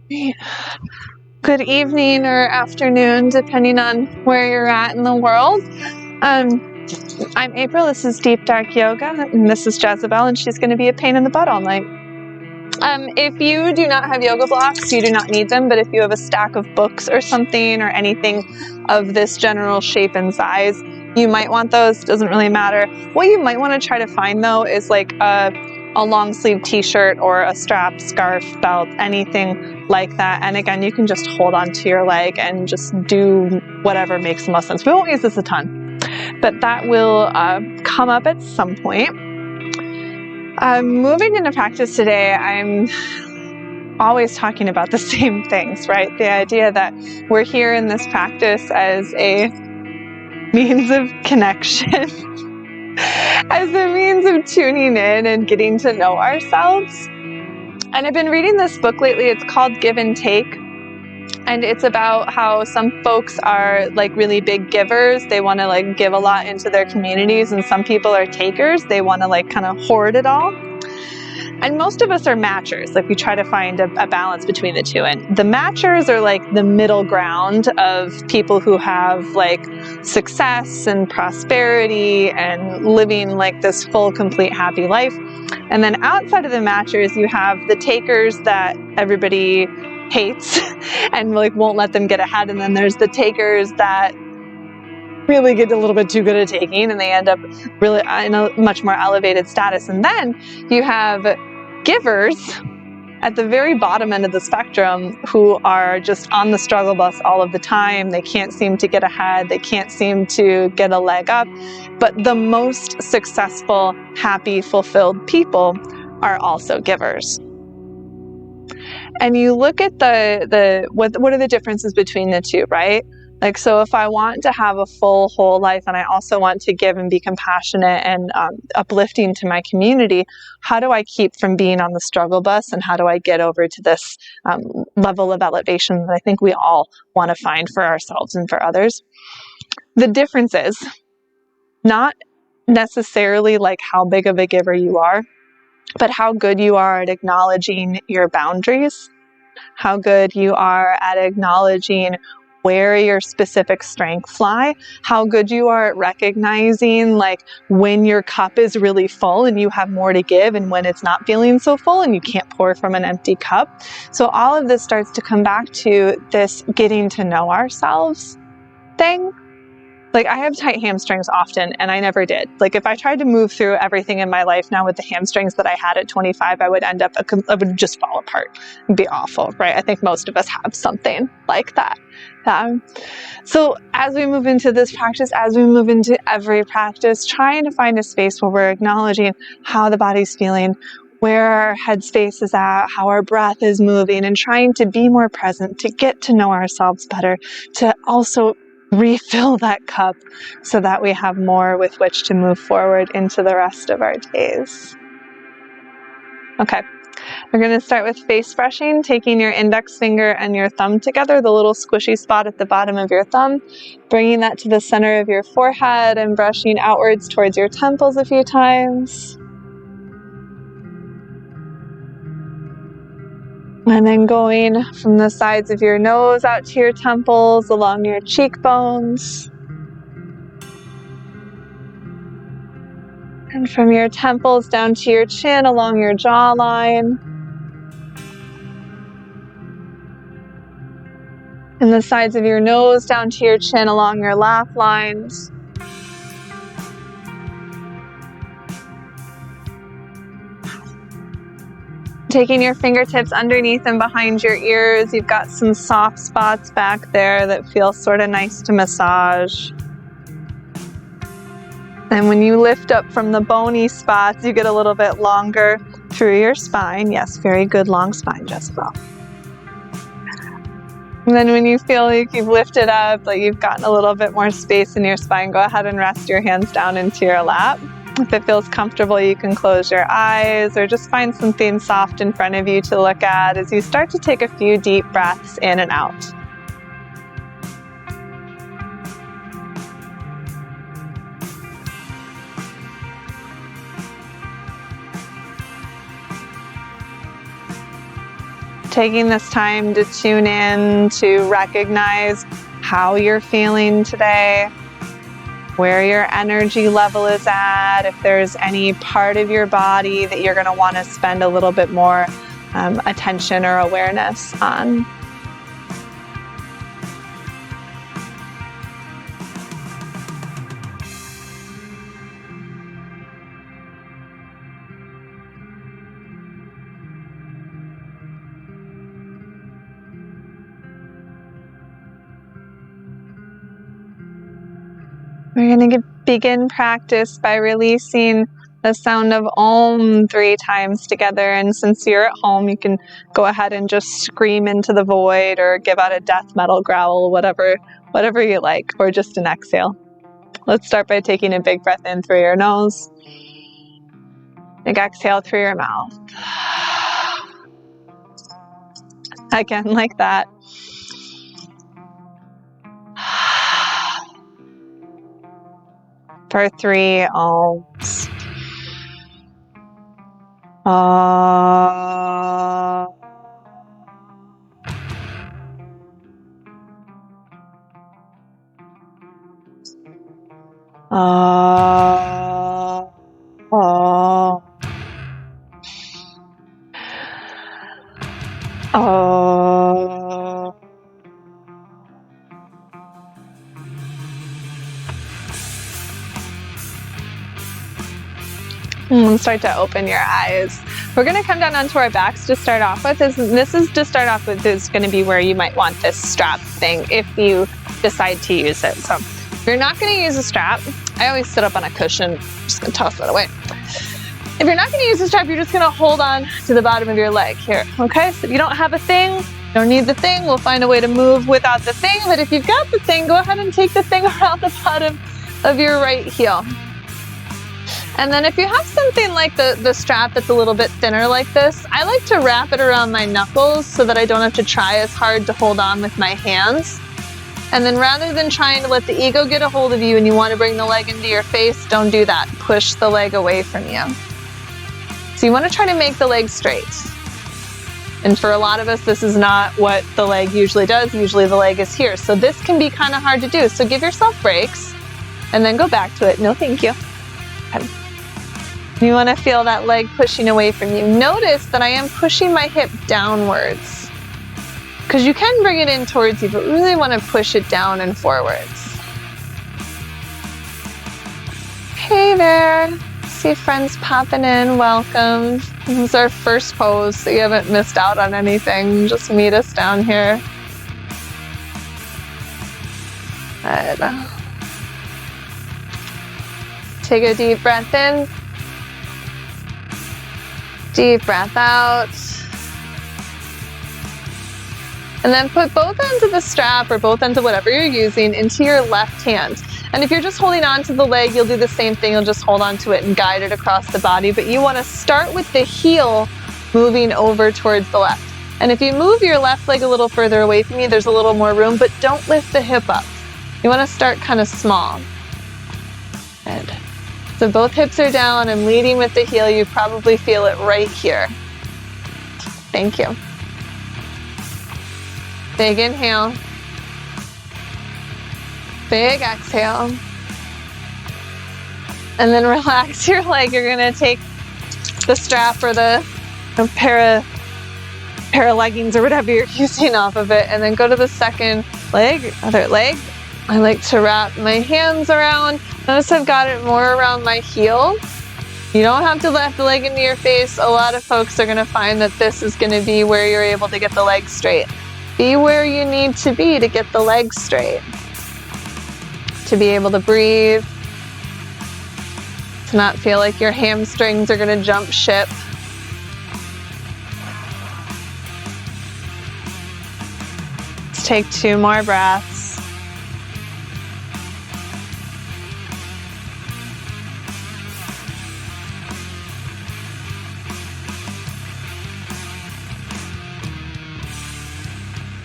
Good evening or afternoon, depending on where you're at in the world. I'm April. This is Deep Dark Yoga, and this is Jezebel, and she's going to be a pain in the butt all night. If you do not have yoga blocks, you do not need them, but if you have a stack of books or something or anything of this general shape and size, you might want those. Doesn't really matter. What you might want to try to find, though, is like a long sleeve t-shirt or a strap, scarf, belt, anything like that. And again, you can just hold onto your leg and just do whatever makes the most sense. We won't use this a ton, but that will come up at some point. Moving into practice today, I'm always talking about the same things, right? The idea that we're here in this practice as a means of connection, as a means of tuning in and getting to know ourselves. And I've been reading this book lately. It's called Give and Take. And it's about how some folks are like really big givers. They want to like give a lot into their communities. And some people are takers. They want to like kind of hoard it all. And most of us are matchers. Like we try to find a balance between the two. And the matchers are like the middle ground of people who have like success and prosperity and living like this full, complete, happy life. And then outside of the matchers, you have the takers that everybody hates and like won't let them get ahead. And then there's the takers that really get a little bit too good at taking and they end up really in a much more elevated status. And then you have givers at the very bottom end of the spectrum who are just on the struggle bus all of the time. They can't seem to get ahead. They can't seem to get a leg up. But the most successful, happy, fulfilled people are also givers. And you look at what are the differences between the two, right? Like, so if I want to have a full, whole life and I also want to give and be compassionate and uplifting to my community, how do I keep from being on the struggle bus and how do I get over to this level of elevation that I think we all want to find for ourselves and for others? The difference is not necessarily like how big of a giver you are, but how good you are at acknowledging your boundaries, how good you are at acknowledging where your specific strengths lie, how good you are at recognizing like when your cup is really full and you have more to give and when it's not feeling so full and you can't pour from an empty cup. So all of this starts to come back to this getting to know ourselves thing. Like I have tight hamstrings often and I never did. Like if I tried to move through everything in my life now with the hamstrings that I had at 25, I would just fall apart. It'd be awful, right? I think most of us have something like that. So as we move into this practice, as we move into every practice, trying to find a space where we're acknowledging how the body's feeling, where our headspace is at, how our breath is moving, and trying to be more present, to get to know ourselves better, to also refill that cup so that we have more with which to move forward into the rest of our days. Okay, we're going to start with face brushing, taking your index finger and your thumb together, the little squishy spot at the bottom of your thumb, bringing that to the center of your forehead and brushing outwards towards your temples a few times. And then going from the sides of your nose out to your temples, along your cheekbones. And from your temples down to your chin, along your jawline. And the sides of your nose down to your chin, along your laugh lines. Taking your fingertips underneath and behind your ears, you've got some soft spots back there that feel sort of nice to massage. And when you lift up from the bony spots, you get a little bit longer through your spine. Yes, very good long spine, Jezebel. And then when you feel like you've lifted up, like you've gotten a little bit more space in your spine, go ahead and rest your hands down into your lap. If it feels comfortable, you can close your eyes or just find something soft in front of you to look at as you start to take a few deep breaths in and out. Taking this time to tune in, to recognize how you're feeling today, where your energy level is at, if there's any part of your body that you're going to want to spend a little bit more attention or awareness on. We're going to begin practice by releasing the sound of Om 3 times together. And since you're at home, you can go ahead and just scream into the void or give out a death metal growl, whatever you like, or just an exhale. Let's start by taking a big breath in through your nose. Big exhale through your mouth. Again, like that. For 3 ohms. And start to open your eyes. We're going to come down onto our backs to start off with. This is to start off with is going to be where you might want this strap thing if you decide to use it. So if you're not going to use a strap, I always sit up on a cushion. I'm just going to toss that away. If you're not going to use a strap, you're just going to hold on to the bottom of your leg here. Okay, so if you don't have a thing, you don't need the thing, we'll find a way to move without the thing. But if you've got the thing, go ahead and take the thing around the bottom of your right heel. And then if you have something like the strap that's a little bit thinner like this, I like to wrap it around my knuckles so that I don't have to try as hard to hold on with my hands. And then rather than trying to let the ego get a hold of you and you want to bring the leg into your face, don't do that. Push the leg away from you. So you want to try to make the leg straight. And for a lot of us, this is not what the leg usually does. Usually the leg is here. So this can be kind of hard to do. So give yourself breaks and then go back to it. No, thank you. Okay. You want to feel that leg pushing away from you. Notice that I am pushing my hip downwards because you can bring it in towards you, but really want to push it down and forwards. Hey there. See friends popping in. Welcome. This is our first pose, so you haven't missed out on anything. Just meet us down here. Good. Take a deep breath in. Deep breath out. And then put both ends of the strap or both ends of whatever you're using into your left hand. And if you're just holding on to the leg, you'll do the same thing. You'll just hold on to it and guide it across the body. But you want to start with the heel moving over towards the left. And if you move your left leg a little further away from you, there's a little more room, but don't lift the hip up. You want to start kind of small. Good. So both hips are down. I'm leading with the heel. You probably feel it right here. Thank you. Big inhale. Big exhale. And then relax your leg. You're going to take the strap or the pair of leggings or whatever you're using off of it, and then go to the second leg, other leg. I like to wrap my hands around. Notice I've got it more around my heel. You don't have to lift the leg into your face. A lot of folks are going to find that this is going to be where you're able to get the leg straight. Be where you need to be to get the leg straight. To be able to breathe. To not feel like your hamstrings are going to jump ship. Let's take 2 more breaths.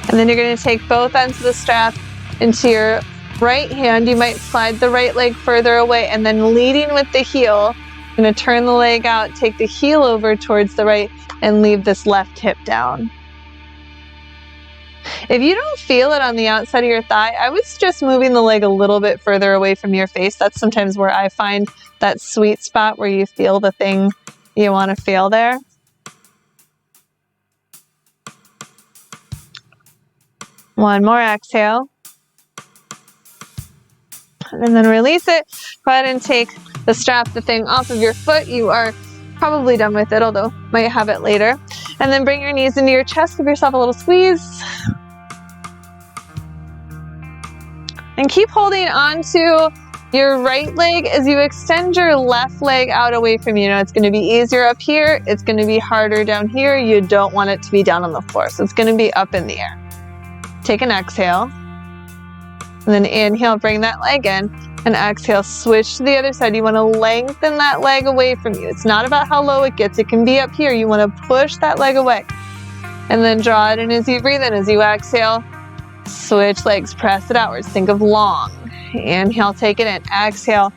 And then you're going to take both ends of the strap into your right hand. You might slide the right leg further away, and then leading with the heel, you're going to turn the leg out, take the heel over towards the right, and leave this left hip down. If you don't feel it on the outside of your thigh, I would suggest moving the leg a little bit further away from your face. That's sometimes where I find that sweet spot where you feel the thing you want to feel there. One more exhale. And then release it. Go ahead and take the strap, the thing off of your foot. You are probably done with it, although might have it later. And then bring your knees into your chest. Give yourself a little squeeze. And keep holding on to your right leg as you extend your left leg out away from you. Now it's going to be easier up here. It's going to be harder down here. You don't want it to be down on the floor. So it's going to be up in the air. Take an exhale. And then inhale, bring that leg in. And exhale, switch to the other side. You want to lengthen that leg away from you. It's not about how low it gets. It can be up here. You want to push that leg away. And then draw it in as you breathe in. As you exhale, switch legs, press it outwards. Think of long. Inhale, take it in. Exhale,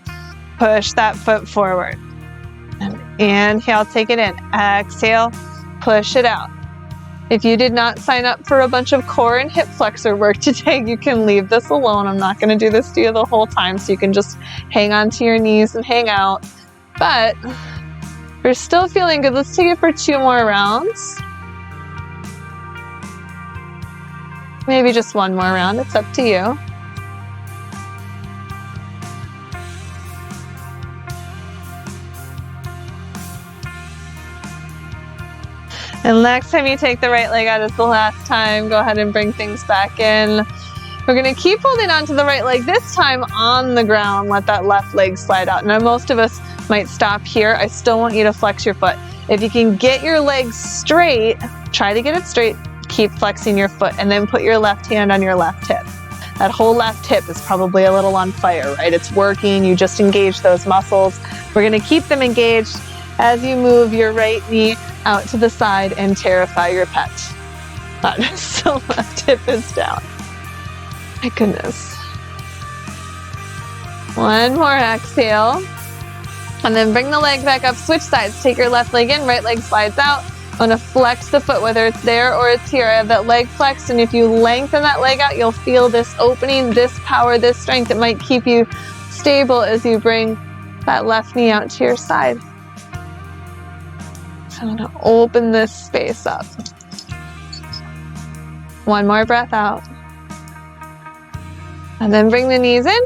push that foot forward. And inhale, take it in. Exhale, push it out. If you did not sign up for a bunch of core and hip flexor work today, you can leave this alone. I'm not going to do this to you the whole time, so you can just hang on to your knees and hang out. But if you're still feeling good, let's take it for 2 more rounds. Maybe just 1 more round. It's up to you. And next time you take the right leg out as the last time, go ahead and bring things back in. We're going to keep holding on to the right leg, this time on the ground. Let that left leg slide out. Now most of us might stop here. I still want you to flex your foot. If you can get your leg straight, try to get it straight. Keep flexing your foot and then put your left hand on your left hip. That whole left hip is probably a little on fire, right? It's working. You just engage those muscles. We're going to keep them engaged as you move your right knee out to the side and terrify your pet. Not just the left hip is down. My goodness. 1 more exhale. And then bring the leg back up, switch sides. Take your left leg in, right leg slides out. I want to flex the foot, whether it's there or it's here. I have that leg flexed, and if you lengthen that leg out, you'll feel this opening, this power, this strength. It might keep you stable as you bring that left knee out to your side. So I'm going to open this space up. 1 more breath out. And then bring the knees in.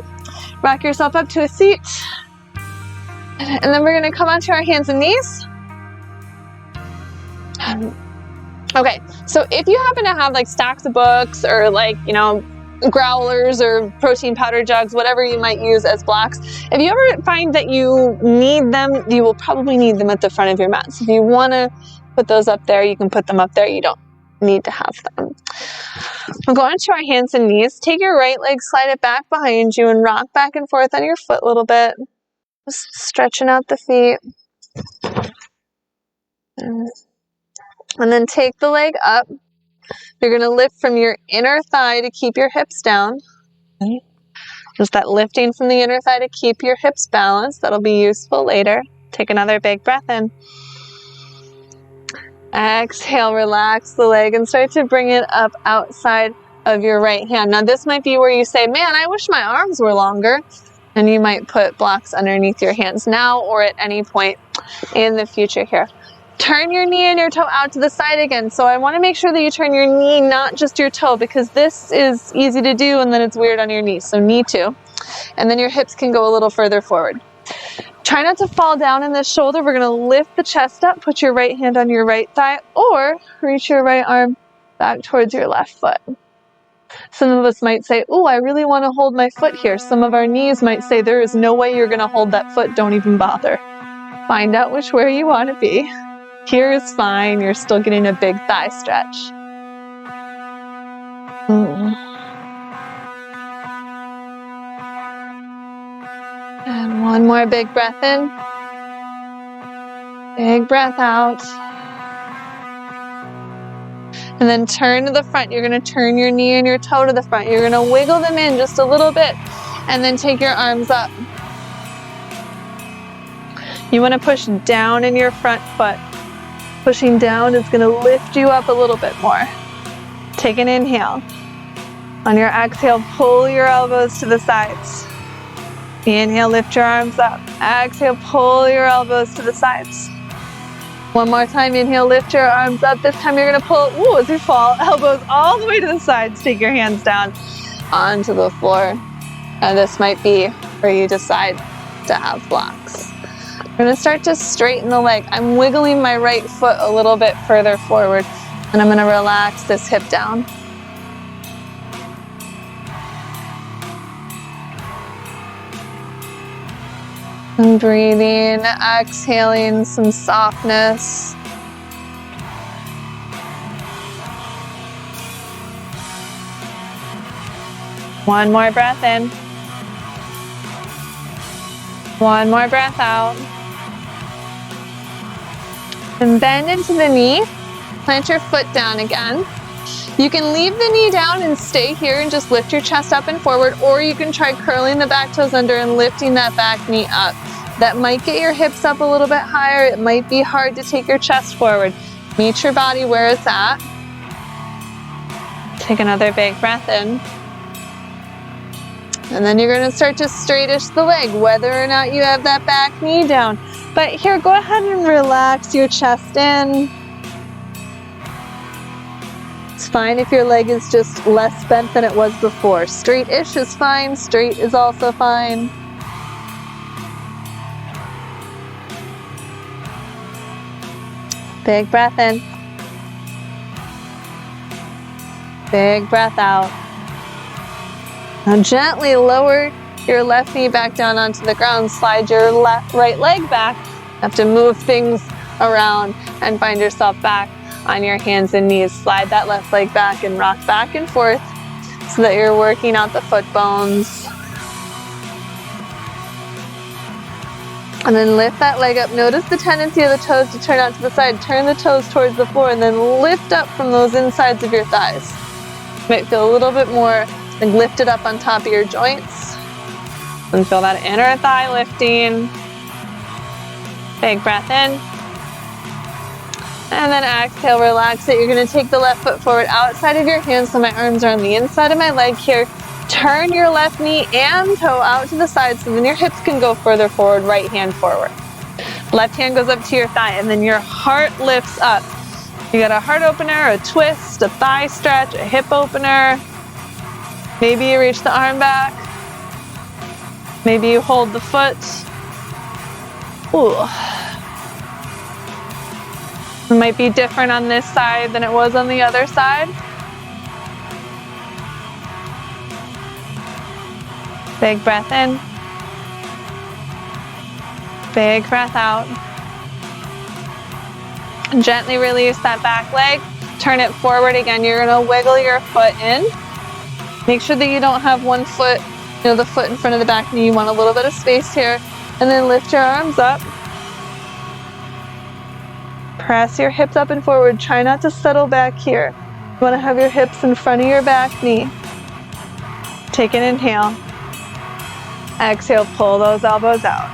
Rock yourself up to a seat. And then we're going to come onto our hands and knees. Okay, so if you happen to have like stacks of books or like, growlers or protein powder jugs, whatever you might use as blocks, if you ever find that you need them, you will probably need them at the front of your mat. So if you want to put those up there, you can put them up there. You don't need to have them. We'll go onto our hands and knees. Take your right leg, slide it back behind you, and rock back and forth on your foot a little bit. Just stretching out the feet. And then take the leg up. You're going to lift from your inner thigh to keep your hips down. Just that lifting from the inner thigh to keep your hips balanced. That'll be useful later. Take another big breath in. Exhale, relax the leg and start to bring it up outside of your right hand. Now this might be where you say, man, I wish my arms were longer. And you might put blocks underneath your hands now or at any point in the future here. Turn your knee and your toe out to the side again. So I want to make sure that you turn your knee, not just your toe, because this is easy to do and then it's weird on your knee. So knee too. And then your hips can go a little further forward. Try not to fall down in this shoulder. We're going to lift the chest up, put your right hand on your right thigh, or reach your right arm back towards your left foot. Some of us might say, oh, I really want to hold my foot here. Some of our knees might say, there is no way you're going to hold that foot. Don't even bother. Find out which way you want to be. Here is fine. You're still getting a big thigh stretch. And 1 more big breath in. Big breath out. And then turn to the front. You're going to turn your knee and your toe to the front. You're going to wiggle them in just a little bit. And then take your arms up. You want to push down in your front foot. Pushing down is going to lift you up a little bit more. Take an inhale. On your exhale, pull your elbows to the sides. Inhale, lift your arms up. Exhale, pull your elbows to the sides. One more time, inhale, lift your arms up. This time you're gonna pull, as you fall, elbows all the way to the sides. Take your hands down onto the floor. And this might be where you decide to have blocks. I'm gonna start to straighten the leg. I'm wiggling my right foot a little bit further forward, and I'm gonna relax this hip down. And breathing, exhaling some softness. One more breath in. One more breath out. And bend into the knee. Plant your foot down again. You can leave the knee down and stay here and just lift your chest up and forward, or you can try curling the back toes under and lifting that back knee up. That might get your hips up a little bit higher. It might be hard to take your chest forward. Meet your body where it's at. Take another big breath in. And then you're gonna start to straightish the leg, whether or not you have that back knee down. But here, go ahead and relax your chest in. It's fine if your leg is just less bent than it was before. Straight-ish is fine, straight is also fine. Big breath in. Big breath out. Now gently lower your left knee back down onto the ground. Slide your right leg back. You have to move things around and find yourself back on your hands and knees. Slide that left leg back and rock back and forth so that you're working out the foot bones. And then lift that leg up. Notice the tendency of the toes to turn out to the side. Turn the toes towards the floor and then lift up from those insides of your thighs. You might feel a little bit more like lifted up on top of your joints. And feel that inner thigh lifting. Big breath in. And then exhale, relax it. You're gonna take the left foot forward outside of your hands so my arms are on the inside of my leg here. Turn your left knee and toe out to the side so then your hips can go further forward, right hand forward. Left hand goes up to your thigh and then your heart lifts up. You got a heart opener, a twist, a thigh stretch, a hip opener. Maybe you reach the arm back. Maybe you hold the foot. Ooh. It might be different on this side than it was on the other side. Big breath in. Big breath out. And gently release that back leg. Turn it forward again. You're gonna wiggle your foot in. Make sure that you don't have one foot, the foot in front of the back knee. You want a little bit of space here. And then lift your arms up. Press your hips up and forward. Try not to settle back here. You want to have your hips in front of your back knee. Take an inhale. Exhale, pull those elbows out.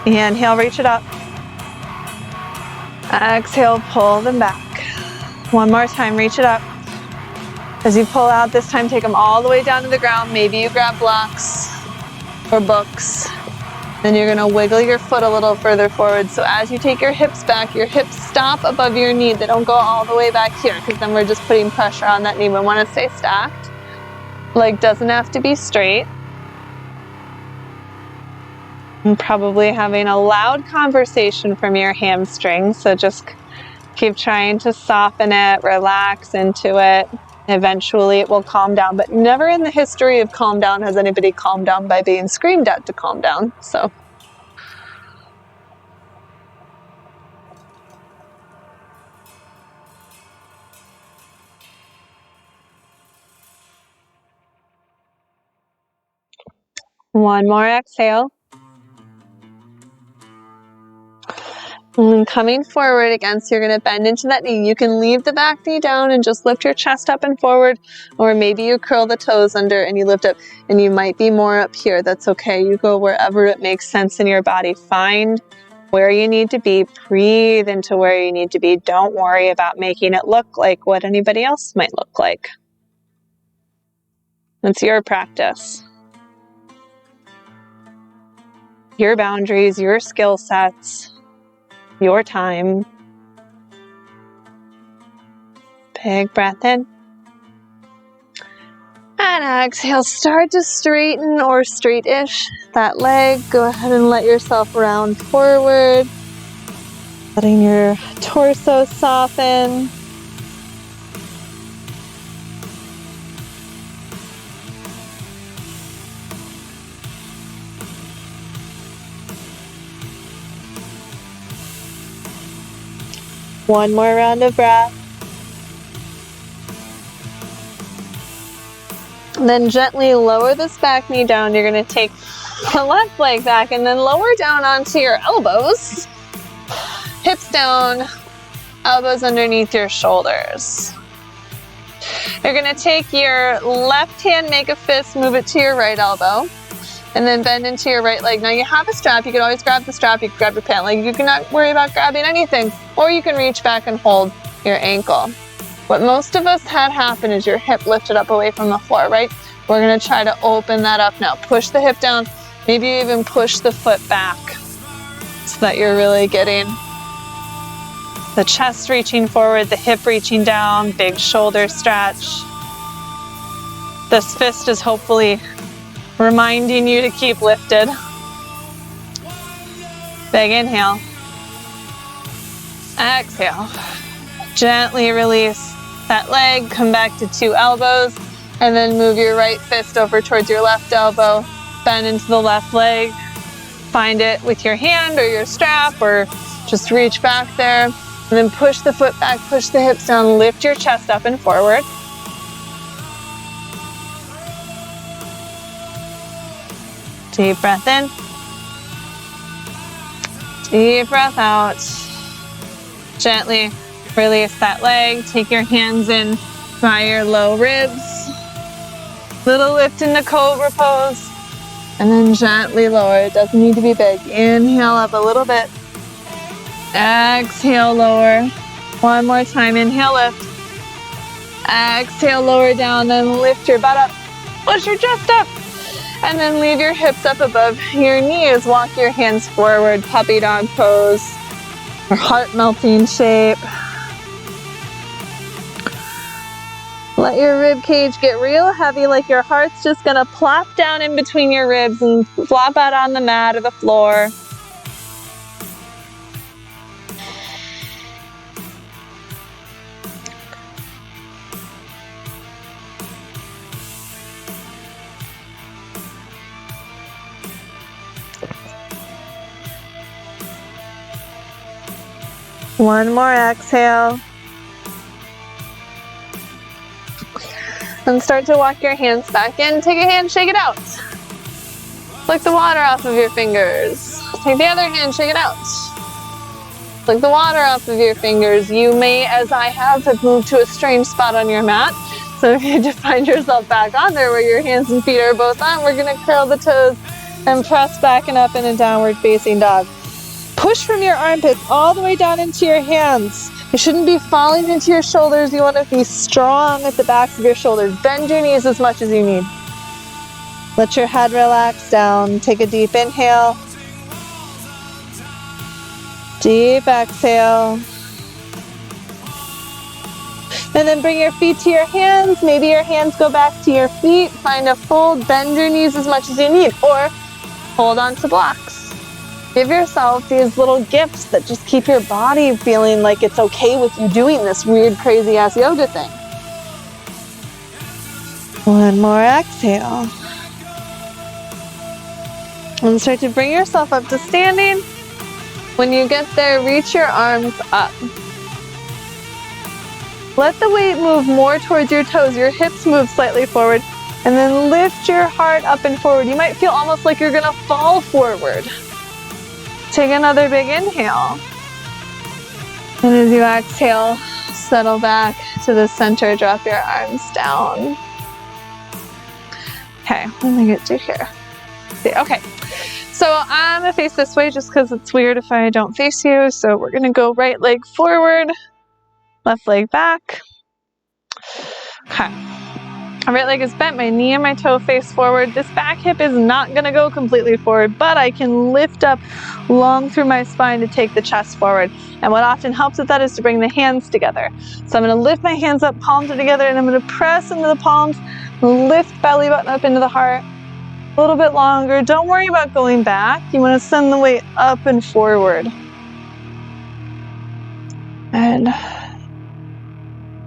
Inhale, reach it up. Exhale, pull them back. One more time, reach it up. As you pull out, this time take them all the way down to the ground. Maybe you grab blocks or books. Then you're gonna wiggle your foot a little further forward. So as you take your hips back, your hips stop above your knee. They don't go all the way back here because then we're just putting pressure on that knee. We wanna stay stacked. Leg doesn't have to be straight. And probably having a loud conversation from your hamstrings. So just keep trying to soften it, relax into it. Eventually it will calm down, but never in the history of calm down has anybody calmed down by being screamed at to calm down. So one more exhale. And coming forward again, so you're going to bend into that knee. You can leave the back knee down and just lift your chest up and forward, or maybe you curl the toes under and you lift up, and you might be more up here. That's okay. You go wherever it makes sense in your body. Find where you need to be. Breathe into where you need to be. Don't worry about making it look like what anybody else might look like. It's your practice. Your boundaries, your skill sets, your time. Big breath in. And exhale, start to straighten or straight-ish that leg. Go ahead and let yourself round forward. Letting your torso soften. One more round of breath. And then gently lower this back knee down. You're going to take the left leg back and then lower down onto your elbows. Hips down, elbows underneath your shoulders. You're going to take your left hand, make a fist, move it to your right elbow, and then bend into your right leg. Now you have a strap. You can always grab the strap. You can grab your pant leg. You cannot worry about grabbing anything. Or you can reach back and hold your ankle. What most of us had happen is your hip lifted up away from the floor, right? We're going to try to open that up now. Push the hip down. Maybe even push the foot back so that you're really getting the chest reaching forward, the hip reaching down, big shoulder stretch. This fist is hopefully reminding you to keep lifted. Big inhale. Exhale. Gently release that leg, come back to two elbows, and then move your right fist over towards your left elbow, bend into the left leg, find it with your hand or your strap, or just reach back there, and then push the foot back, push the hips down, lift your chest up and forward. Deep breath in, deep breath out. Gently release that leg. Take your hands in by your low ribs. Little lift in the cobra pose. And then gently lower. It doesn't need to be big. Inhale up a little bit. Exhale, lower. One more time. Inhale, lift. Exhale, lower down. Then lift your butt up. Push your chest up. And then leave your hips up above your knees. Walk your hands forward. Puppy dog pose. Or heart melting shape. Let your rib cage get real heavy, like your heart's just gonna plop down in between your ribs and flop out on the mat or the floor. One more exhale. And start to walk your hands back in. Take a hand, shake it out. Flick the water off of your fingers. Take the other hand, shake it out. Flick the water off of your fingers. You may, as I have moved to a strange spot on your mat. So if you just find yourself back on there where your hands and feet are both on, we're gonna curl the toes and press back and up in a downward facing dog. Push from your armpits all the way down into your hands. You shouldn't be falling into your shoulders. You want to be strong at the backs of your shoulders. Bend your knees as much as you need. Let your head relax down. Take a deep inhale. Deep exhale. And then bring your feet to your hands. Maybe your hands go back to your feet. Find a fold. Bend your knees as much as you need. Or hold on to blocks. Give yourself these little gifts that just keep your body feeling like it's okay with you doing this weird, crazy ass yoga thing. One more exhale. And start to bring yourself up to standing. When you get there, reach your arms up. Let the weight move more towards your toes. Your hips move slightly forward. And then lift your heart up and forward. You might feel almost like you're gonna fall forward. Take another big inhale. And as you exhale, settle back to the center, drop your arms down. Okay, let me get to here. Okay, So I'm gonna face this way just because it's weird if I don't face you. So we're gonna go right leg forward, left leg back. Okay. My right leg is bent, my knee and my toe face forward. This back hip is not gonna go completely forward, but I can lift up long through my spine to take the chest forward. And what often helps with that is to bring the hands together. So I'm gonna lift my hands up, palms are together, and I'm gonna press into the palms, lift belly button up into the heart. A little bit longer. Don't worry about going back. You wanna send the weight up and forward. And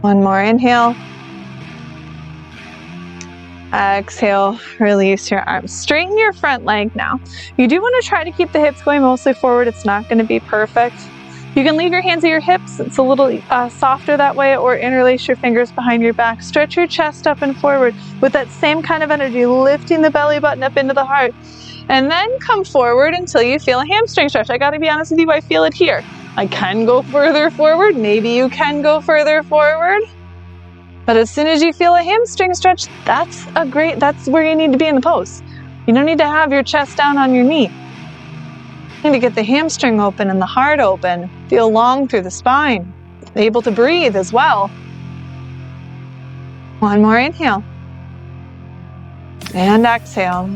one more, inhale. Exhale, release your arms. Straighten your front leg now. You do want to try to keep the hips going mostly forward. It's not going to be perfect. You can leave your hands at your hips. It's a little softer that way, or interlace your fingers behind your back. Stretch your chest up and forward with that same kind of energy, lifting the belly button up into the heart. And then come forward until you feel a hamstring stretch. I got to be honest with you, I feel it here. I can go further forward. Maybe you can go further forward. But as soon as you feel a hamstring stretch, that's where you need to be in the pose. You don't need to have your chest down on your knee. You need to get the hamstring open and the heart open. Feel long through the spine. Able to breathe as well. One more inhale. And exhale.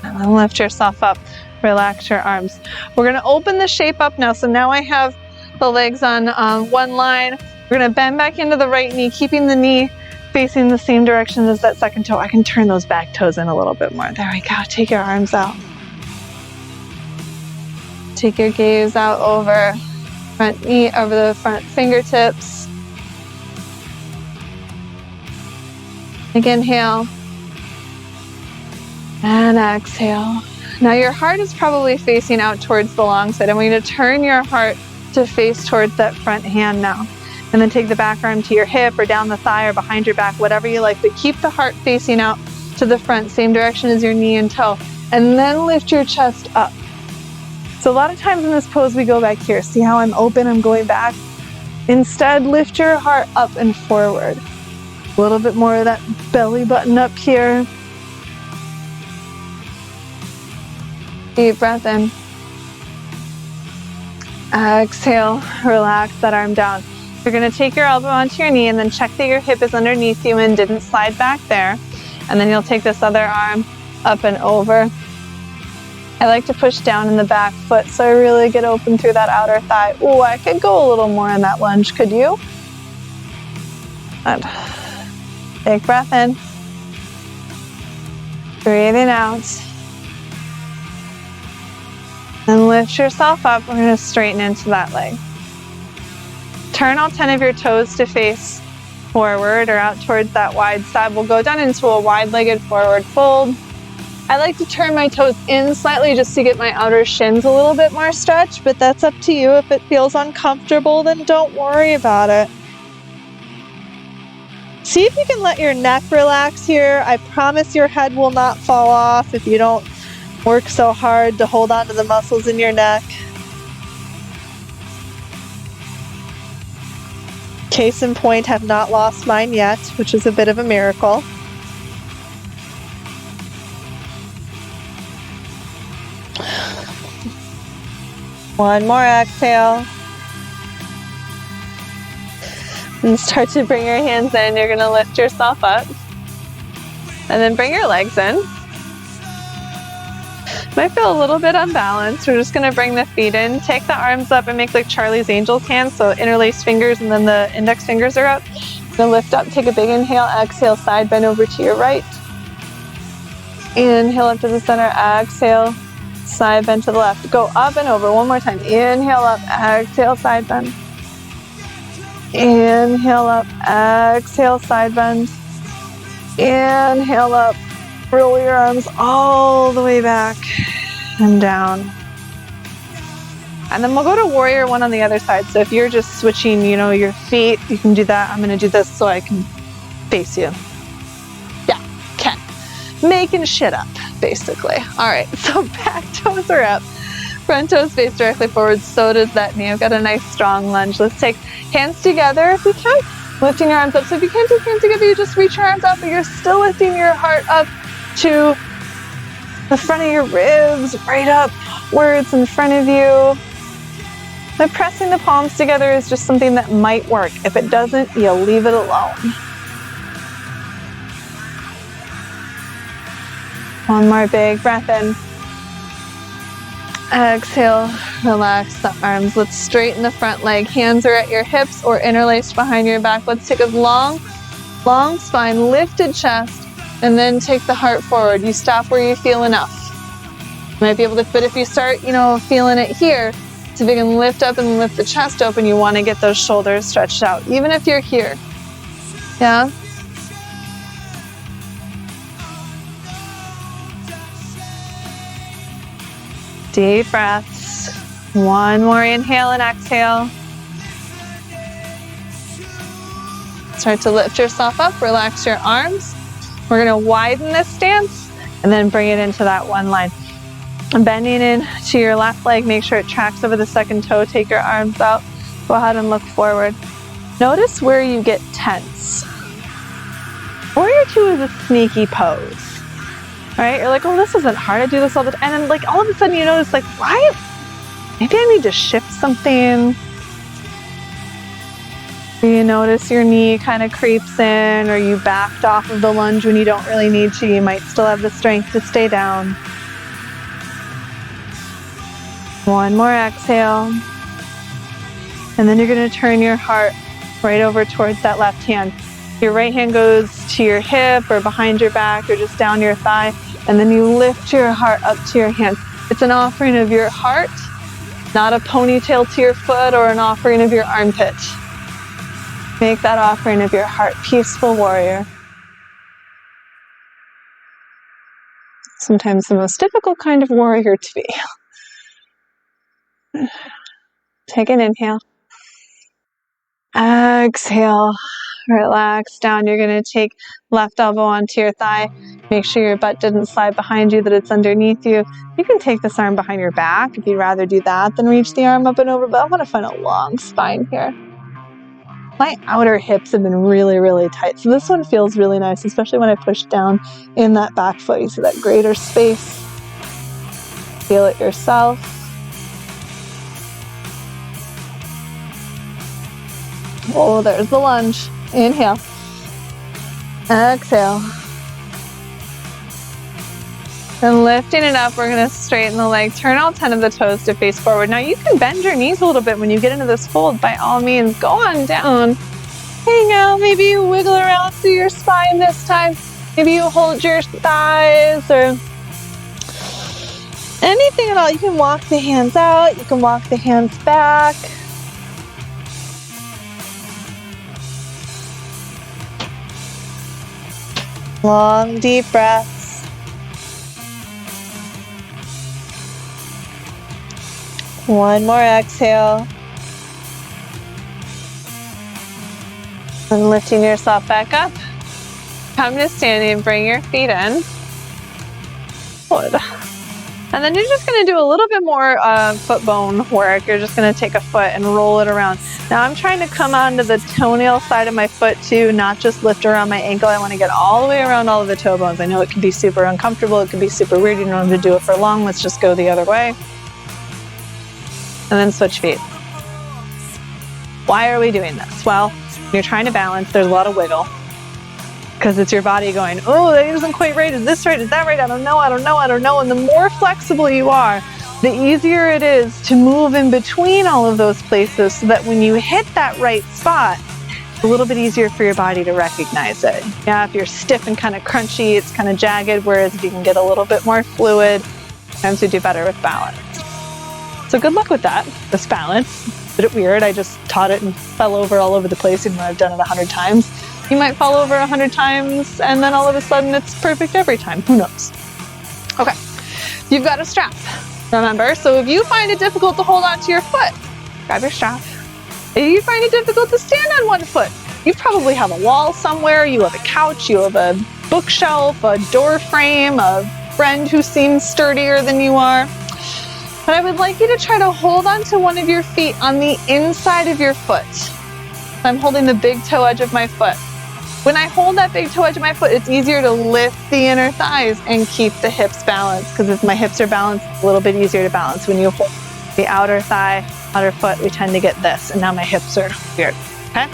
And then lift yourself up. Relax your arms. We're going to open the shape up now. So now I have the legs on one line. We're going to bend back into the right knee, keeping the knee facing the same direction as that second toe. I can turn those back toes in a little bit more. There we go. Take your arms out. Take your gaze out over front knee, over the front fingertips. Big inhale. And exhale. Now your heart is probably facing out towards the long side. I want you to turn your heart to face towards that front hand now. And then take the back arm to your hip or down the thigh or behind your back, whatever you like. But keep the heart facing out to the front, same direction as your knee and toe. And then lift your chest up. So a lot of times in this pose, we go back here. See how I'm open, I'm going back? Instead, lift your heart up and forward. A little bit more of that belly button up here. Deep breath in. Exhale, relax that arm down. You're going to take your elbow onto your knee and then check that your hip is underneath you and didn't slide back there. And then you'll take this other arm up and over. I like to push down in the back foot so I really get open through that outer thigh. Ooh, I could go a little more in that lunge, could you? And take breath in. Breathing out. And lift yourself up. We're going to straighten into that leg. Turn all 10 of your toes to face forward or out towards that wide side. We'll go down into a wide-legged forward fold. I like to turn my toes in slightly just to get my outer shins a little bit more stretched, but that's up to you. If it feels uncomfortable, then don't worry about it. See if you can let your neck relax here. I promise your head will not fall off if you don't work so hard to hold on to the muscles in your neck. Case in point, have not lost mine yet, which is a bit of a miracle. One more exhale. And start to bring your hands in. You're going to lift yourself up. And then bring your legs in. Might feel a little bit unbalanced. We're just going to bring the feet in. Take the arms up and make like Charlie's Angels hands. So interlace fingers and then the index fingers are up. Then lift up. Take a big inhale. Exhale. Side bend over to your right. Inhale up to the center. Exhale. Side bend to the left. Go up and over. One more time. Inhale up. Exhale. Side bend. Inhale up. Exhale. Side bend. Inhale up. Roll your arms all the way back and down. And then we'll go to warrior one on the other side. So if you're just switching, your feet, you can do that. I'm going to do this so I can face you. Yeah, okay. Making shit up, basically. All right, so back toes are up. Front toes face directly forward. So does that knee. I've got a nice strong lunge. Let's take hands together if we can. Lifting your arms up. So if you can't take hands together, you just reach your arms up, but you're still lifting your heart up to the front of your ribs, right upwards in front of you. But pressing the palms together is just something that might work. If it doesn't, you'll leave it alone. One more big breath in. Exhale, relax the arms. Let's straighten the front leg. Hands are at your hips or interlaced behind your back. Let's take a long spine, lifted chest, and then take the heart forward. You stop where you feel enough. You might be able to, but if you start, feeling it here, so if you can lift up and lift the chest open, you want to get those shoulders stretched out, even if you're here. Yeah? Deep breaths. One more inhale and exhale. Start to lift yourself up, relax your arms. We're going to widen this stance and then bring it into that one line. Bending in to your left leg, make sure it tracks over the second toe. Take your arms out. Go ahead and look forward. Notice where you get tense. Warrior two is a sneaky pose. Right? You're like, oh, this isn't hard. I do this all the time. And then all of a sudden you notice why? Maybe I need to shift something. You notice your knee kind of creeps in, or you backed off of the lunge when you don't really need to. You might still have the strength to stay down. One more exhale. And then you're going to turn your heart right over towards that left hand. Your right hand goes to your hip or behind your back or just down your thigh, and then you lift your heart up to your hand. It's an offering of your heart, not a ponytail to your foot or an offering of your armpit. Make that offering of your heart, peaceful warrior. Sometimes the most difficult kind of warrior to be. Take an inhale. Exhale. Relax down. You're going to take left elbow onto your thigh. Make sure your butt didn't slide behind you, that it's underneath you. You can take this arm behind your back if you'd rather do that than reach the arm up and over, but I want to find a long spine here. My outer hips have been really, really tight, so this one feels really nice, especially when I push down in that back foot. You see that greater space. Feel it yourself. Oh, there's the lunge. Inhale. Exhale. And lifting it up, we're going to straighten the leg. Turn all 10 of the toes to face forward. Now you can bend your knees a little bit when you get into this fold. By all means, go on down. Hang out. Maybe you wiggle around through your spine this time. Maybe you hold your thighs or anything at all. You can walk the hands out. You can walk the hands back. Long, deep breaths. One more exhale. And lifting yourself back up. Come to standing, bring your feet in. Good. And then you're just going to do a little bit more foot bone work. You're just going to take a foot and roll it around. Now I'm trying to come onto the toenail side of my foot too, not just lift around my ankle. I want to get all the way around all of the toe bones. I know it can be super uncomfortable. It can be super weird. You don't have to do it for long. Let's just go the other way. And then switch feet. Why are we doing this? Well, when you're trying to balance, there's a lot of wiggle. Because it's your body going, oh, that isn't quite right. Is this right? Is that right? I don't know. And the more flexible you are, the easier it is to move in between all of those places so that when you hit that right spot, it's a little bit easier for your body to recognize it. Yeah, if you're stiff and kind of crunchy, it's kind of jagged, whereas if you can get a little bit more fluid, sometimes you do better with balance. So good luck with that, this balance. A bit weird. I just taught it and fell over all over the place even though I've done it 100 times. You might fall over 100 times and then all of a sudden it's perfect every time. Who knows? Okay, you've got a strap, remember? So if you find it difficult to hold on to your foot, grab your strap. If you find it difficult to stand on one foot, you probably have a wall somewhere, you have a couch, you have a bookshelf, a door frame, a friend who seems sturdier than you are. But I would like you to try to hold on to one of your feet on the inside of your foot. I'm holding the big toe edge of my foot. When I hold that big toe edge of my foot, it's easier to lift the inner thighs and keep the hips balanced, because if my hips are balanced, it's a little bit easier to balance. When you hold the outer thigh, outer foot, we tend to get this, and now my hips are weird, okay?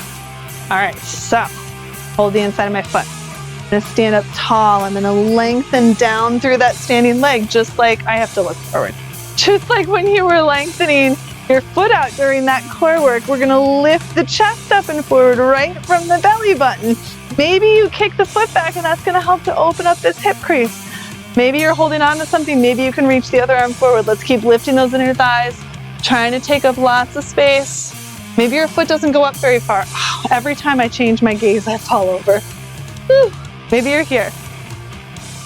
All right, so hold the inside of my foot. I'm gonna stand up tall. I'm gonna lengthen down through that standing leg, just like I have to look forward. Just like when you were lengthening your foot out during that core work, we're gonna lift the chest up and forward right from the belly button. Maybe you kick the foot back and that's gonna help to open up this hip crease. Maybe you're holding on to something, maybe you can reach the other arm forward. Let's keep lifting those inner thighs, trying to take up lots of space. Maybe your foot doesn't go up very far. Oh, every time I change my gaze, I fall over. Whew. Maybe you're here.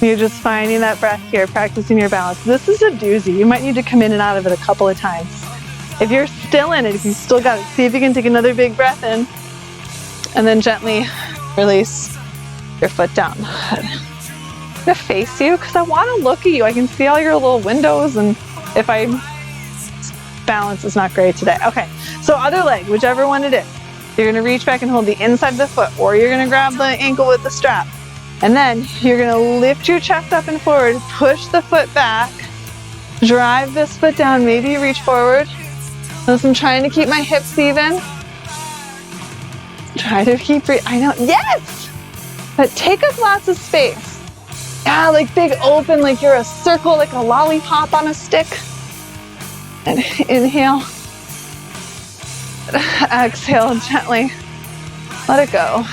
You're just finding that breath here, practicing your balance. This is a doozy. You might need to come in and out of it a couple of times. If you're still in it, if you still got it, see if you can take another big breath in and then gently release your foot down. I'm gonna face you because I want to look at you. I can see all your little windows, and if I balance is not great today. Okay, so other leg, whichever one it is. You're gonna reach back and hold the inside of the foot, or you're gonna grab the ankle with the strap. And then you're gonna lift your chest up and forward, push the foot back, drive this foot down, maybe you reach forward. Notice I'm trying to keep my hips even. Try to keep, I know, yes! But take up lots of space. Yeah, like big open, like you're a circle, like a lollipop on a stick. And inhale. Exhale gently. Let it go.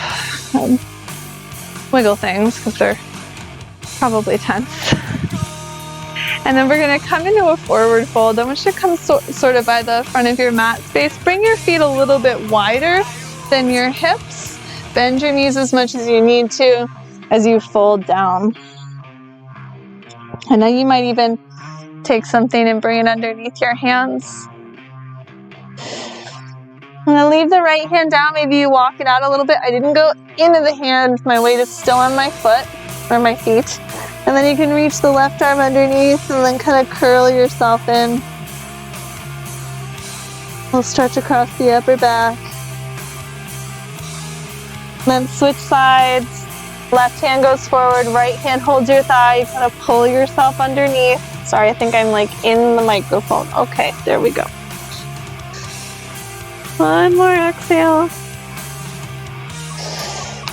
Wiggle things because they're probably tense. And then we're going to come into a forward fold. I want you to come sort of by the front of your mat space. Bring your feet a little bit wider than your hips. Bend your knees as much as you need to as you fold down. And then you might even take something and bring it underneath your hands. I'm going to leave the right hand down. Maybe you walk it out a little bit. I didn't go into the hand. My weight is still on my foot or my feet. And then you can reach the left arm underneath and then kind of curl yourself in. We'll stretch across the upper back. Then switch sides. Left hand goes forward, right hand holds your thigh. You kind of pull yourself underneath. Sorry, I think I'm like in the microphone. Okay, there we go. One more exhale.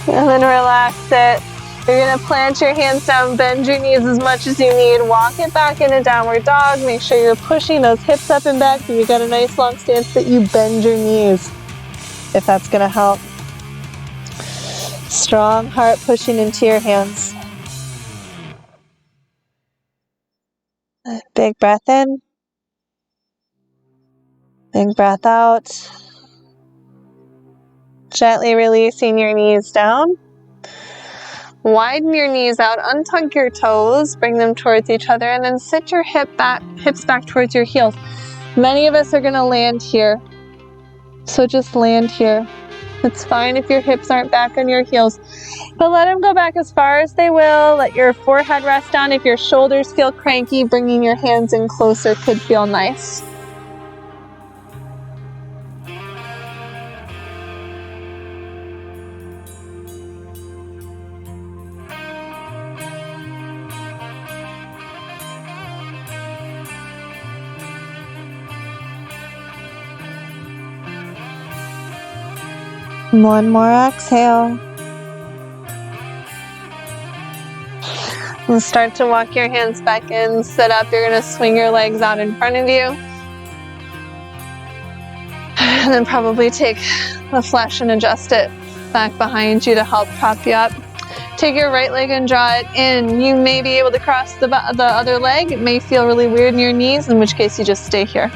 And then relax it. You're gonna plant your hands down, bend your knees as much as you need, walk it back into downward dog. Make sure you're pushing those hips up and back so you got a nice long stance that you bend your knees, if that's gonna help. Strong heart pushing into your hands. Big breath in. Big breath out. Gently releasing your knees down. Widen your knees out, untug your toes, bring them towards each other, and then sit your hips back towards your heels. Many of us are gonna land here. So just land here. It's fine if your hips aren't back on your heels, but let them go back as far as they will. Let your forehead rest down. If your shoulders feel cranky, bringing your hands in closer could feel nice. One more exhale. And start to walk your hands back in, sit up. You're gonna swing your legs out in front of you. And then probably take the flesh and adjust it back behind you to help prop you up. Take your right leg and draw it in. You may be able to cross the other leg. It may feel really weird in your knees, in which case you just stay here.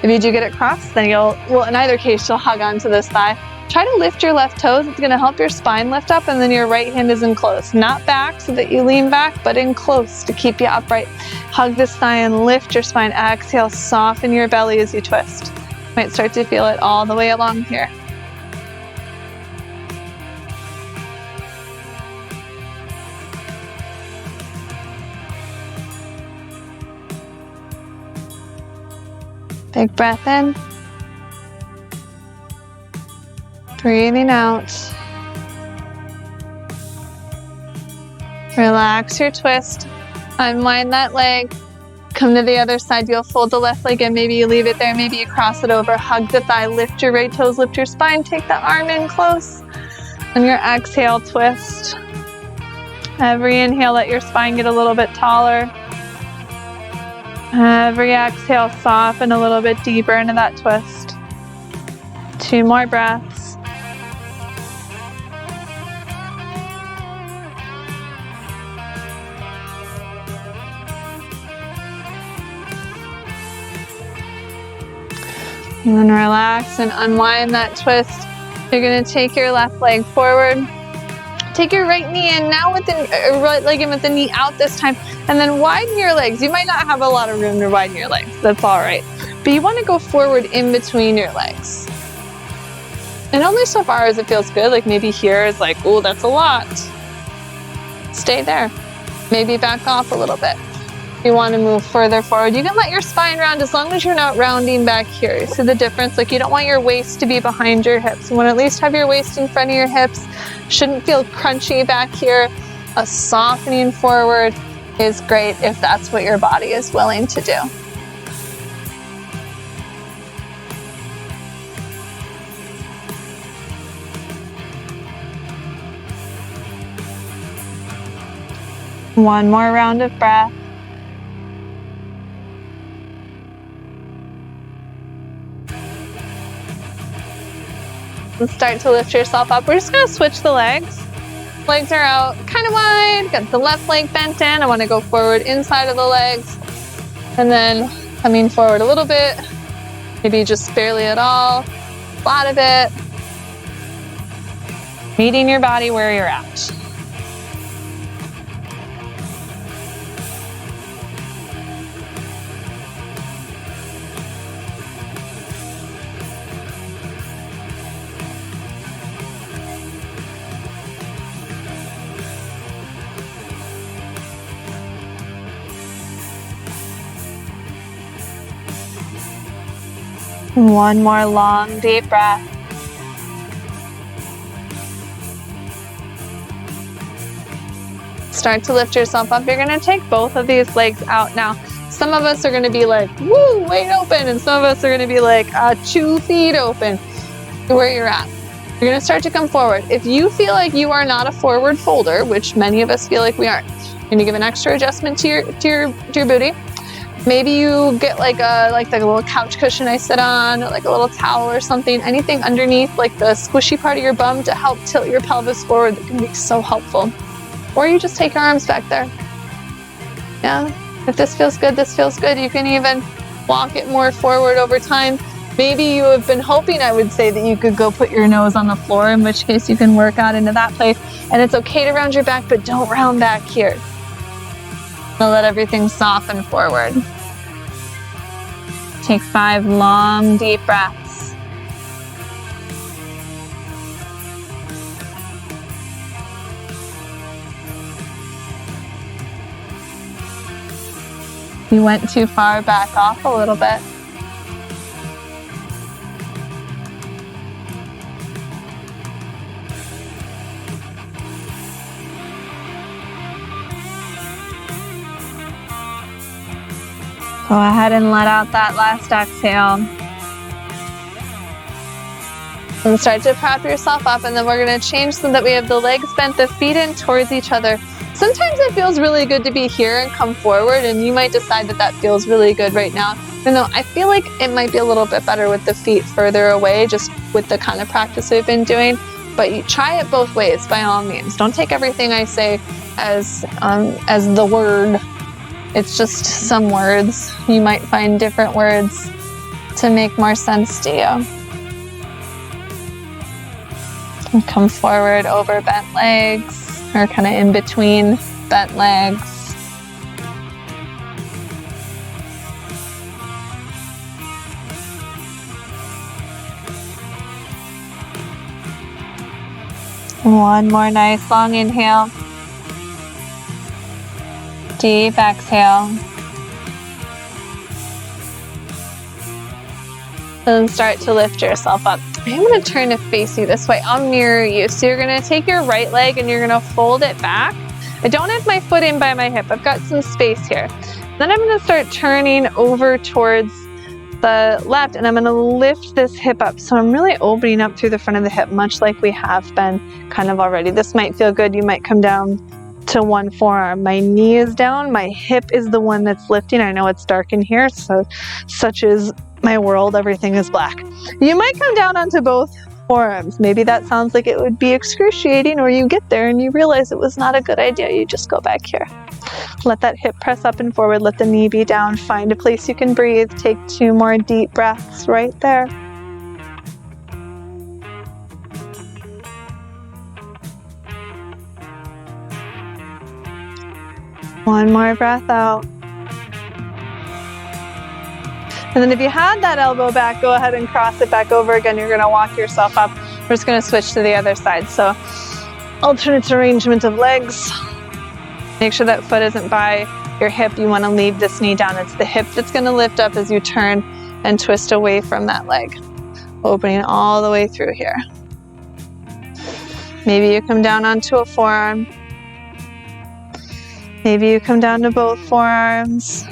If you do get it crossed, then in either case, you'll hug onto this thigh. Try to lift your left toes. It's gonna help your spine lift up, and then your right hand is in close. Not back so that you lean back, but in close to keep you upright. Hug this thigh and lift your spine. Exhale, soften your belly as you twist. Might start to feel it all the way along here. Big breath in. Breathing out. Relax your twist. Unwind that leg. Come to the other side. You'll fold the left leg in. Maybe you leave it there. Maybe you cross it over. Hug the thigh. Lift your right toes. Lift your spine. Take the arm in close. On your exhale, twist. Every inhale, let your spine get a little bit taller. Every exhale, soften a little bit deeper into that twist. 2 more breaths. And then relax and unwind that twist. You're going to take your left leg forward. Take your right knee in now with the right leg in with the knee out this time. And then widen your legs. You might not have a lot of room to widen your legs. That's all right. But you want to go forward in between your legs. And only so far as it feels good. Like maybe here is like, oh, that's a lot. Stay there. Maybe back off a little bit. You want to move further forward. You can let your spine round as long as you're not rounding back here. See the difference? Like you don't want your waist to be behind your hips. You want to at least have your waist in front of your hips. Shouldn't feel crunchy back here. A softening forward is great if that's what your body is willing to do. One more round of breath. And start to lift yourself up. We're just going to switch the legs. Legs are out kind of wide. Got the left leg bent in. I want to go forward inside of the legs. And then coming forward a little bit. Maybe just barely at all. A lot of it. Meeting your body where you're at. One more long, deep breath. Start to lift yourself up. You're going to take both of these legs out now. Some of us are going to be like, woo, wide open. And some of us are going to be like, 2 feet open. Where you're at. You're going to start to come forward. If you feel like you are not a forward folder, which many of us feel like we aren't, you're going to give an extra adjustment to your booty. Maybe you get like the little couch cushion I sit on, or like a little towel or something, anything underneath like the squishy part of your bum to help tilt your pelvis forward. That can be so helpful. Or you just take your arms back there. Yeah, if this feels good, this feels good. You can even walk it more forward over time. Maybe you have been hoping, I would say, that you could go put your nose on the floor, in which case you can work out into that place. And it's okay to round your back, but don't round back here. So let everything soften forward. Take 5 long, deep breaths. If you went too far, back off a little bit. Go ahead and let out that last exhale. And start to prop yourself up, and then we're going to change so that we have the legs bent, the feet in towards each other. Sometimes it feels really good to be here and come forward, and you might decide that feels really good right now. Even though I feel like it might be a little bit better with the feet further away, just with the kind of practice we've been doing. But you try it both ways by all means. Don't take everything I say as the word. It's just some words. You might find different words to make more sense to you. And come forward over bent legs, or kind of in between bent legs. One more nice long inhale. Deep exhale. And start to lift yourself up. I'm going to turn to face you this way. I'll mirror you. So you're going to take your right leg and you're going to fold it back. I don't have my foot in by my hip. I've got some space here. Then I'm going to start turning over towards the left, and I'm going to lift this hip up. So I'm really opening up through the front of the hip, much like we have been kind of already. This might feel good. You might come down to one forearm. My knee is down. My hip is the one that's lifting. I know it's dark in here, so such is my world. Everything is black. You might come down onto both forearms. Maybe that sounds like it would be excruciating, or you get there and you realize it was not a good idea. You just go back here. Let that hip press up and forward. Let the knee be down. Find a place you can breathe. Take 2 more deep breaths right there. One more breath out. And then if you had that elbow back, go ahead and cross it back over again. You're going to walk yourself up. We're just going to switch to the other side. So alternate arrangement of legs. Make sure that foot isn't by your hip. You want to leave this knee down. It's the hip that's going to lift up as you turn and twist away from that leg. Opening all the way through here. Maybe you come down onto a forearm. Maybe you come down to both forearms.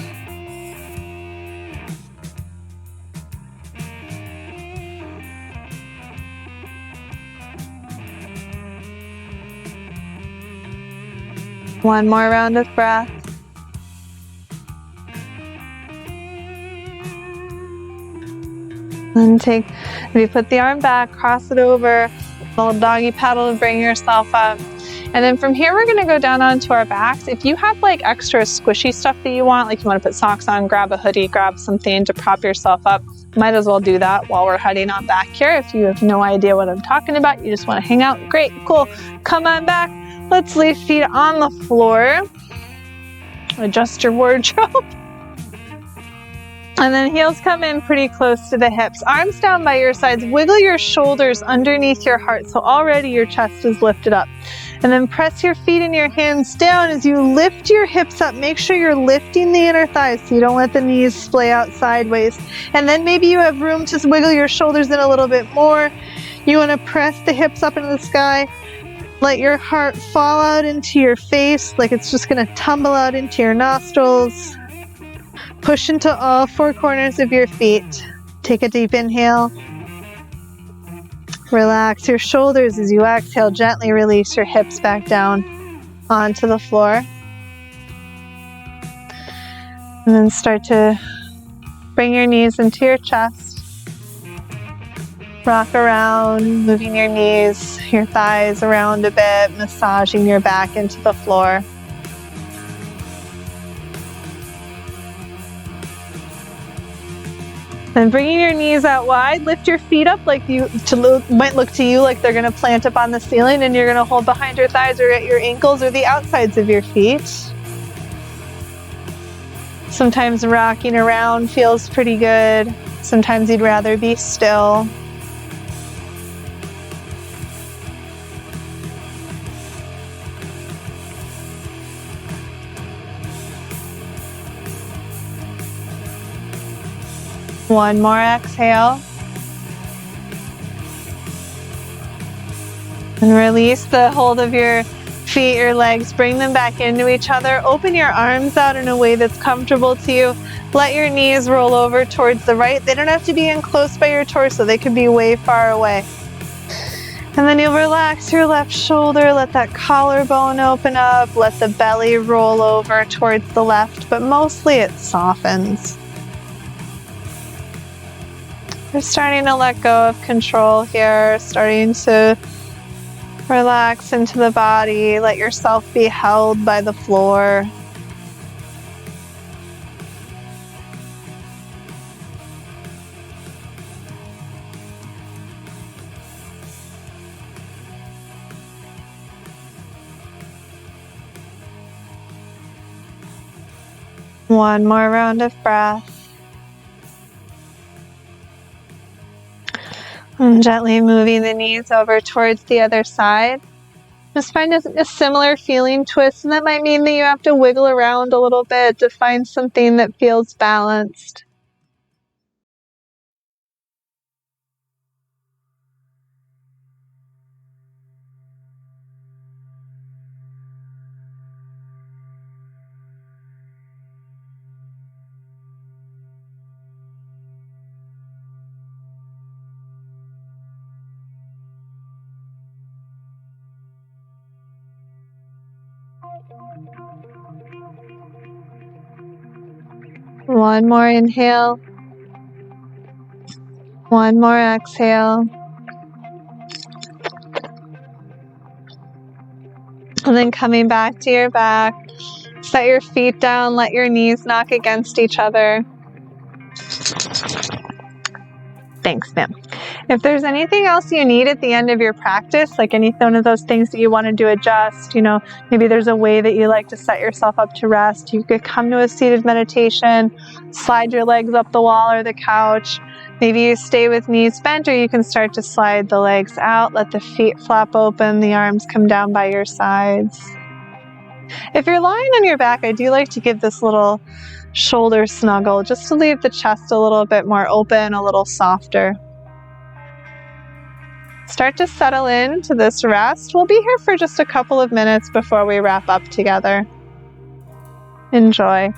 One more round of breath. Then if you put the arm back, cross it over, little doggy paddle to bring yourself up. And then from here, we're gonna go down onto our backs. If you have like extra squishy stuff that you want, like you wanna put socks on, grab a hoodie, grab something to prop yourself up, might as well do that while we're heading on back here. If you have no idea what I'm talking about, you just wanna hang out, great, cool, come on back. Let's leave feet on the floor. Adjust your wardrobe. And then heels come in pretty close to the hips. Arms down by your sides. Wiggle your shoulders underneath your heart. So already your chest is lifted up. And then press your feet and your hands down as you lift your hips up. Make sure you're lifting the inner thighs so you don't let the knees splay out sideways. And then maybe you have room to wiggle your shoulders in a little bit more. You want to press the hips up into the sky. Let your heart fall out into your face like it's just going to tumble out into your nostrils. Push into all 4 corners of your feet. Take a deep inhale. Relax your shoulders as you exhale. Gently release your hips back down onto the floor. And then start to bring your knees into your chest. Rock around, moving your knees, your thighs around a bit, massaging your back into the floor. Then bringing your knees out wide, lift your feet up like might look to you like they're going to plant up on the ceiling, and you're going to hold behind your thighs or at your ankles or the outsides of your feet. Sometimes rocking around feels pretty good. Sometimes you'd rather be still. One more exhale. And release the hold of your feet, your legs. Bring them back into each other. Open your arms out in a way that's comfortable to you. Let your knees roll over towards the right. They don't have to be in close by your torso. They could be way far away. And then you'll relax your left shoulder. Let that collarbone open up. Let the belly roll over towards the left, but mostly it softens. You're starting to let go of control here, starting to relax into the body. Let yourself be held by the floor. One more round of breath. And gently moving the knees over towards the other side. Just find a similar feeling twist, and that might mean that you have to wiggle around a little bit to find something that feels balanced. One more inhale. One more exhale. And then coming back to your back, set your feet down, let your knees knock against each other. Thanks, ma'am. If there's anything else you need at the end of your practice, like any one of those things that you wanted to adjust, maybe there's a way that you like to set yourself up to rest, you could come to a seated meditation, slide your legs up the wall or the couch. Maybe you stay with knees bent, or you can start to slide the legs out, let the feet flap open, the arms come down by your sides. If you're lying on your back, I do like to give this little shoulder snuggle just to leave the chest a little bit more open, a little softer. Start to settle into this rest. We'll be here for just a couple of minutes before we wrap up together. Enjoy.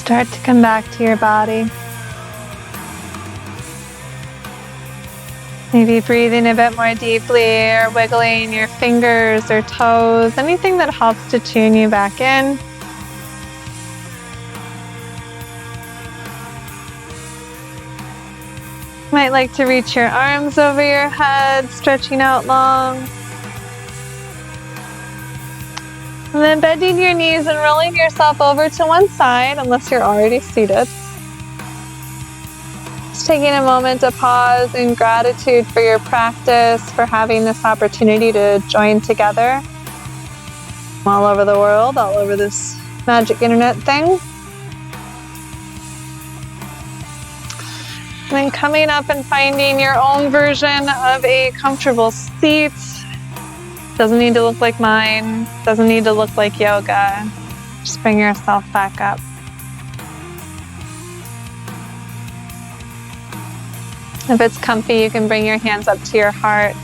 Start to come back to your body. Maybe breathing a bit more deeply or wiggling your fingers or toes, anything that helps to tune you back in. You might like to reach your arms over your head, stretching out long. And then bending your knees and rolling yourself over to one side, unless you're already seated. Just taking a moment to pause in gratitude for your practice, for having this opportunity to join together all over the world, all over this magic internet thing. And then coming up and finding your own version of a comfortable seat. Doesn't need to look like mine, doesn't need to look like yoga. Just bring yourself back up. If it's comfy, you can bring your hands up to your heart.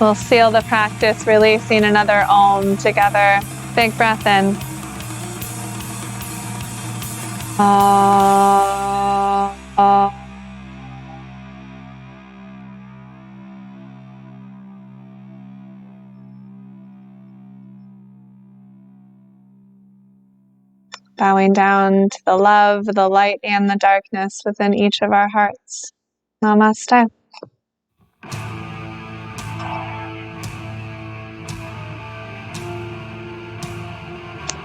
We'll seal the practice, releasing another Om together. Big breath in. Bowing down to the love, the light, and the darkness within each of our hearts. Namaste.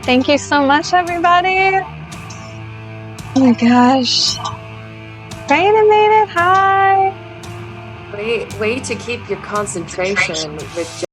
Thank you so much, everybody. Oh my gosh. Raina made it. Hi. Way to keep your concentration with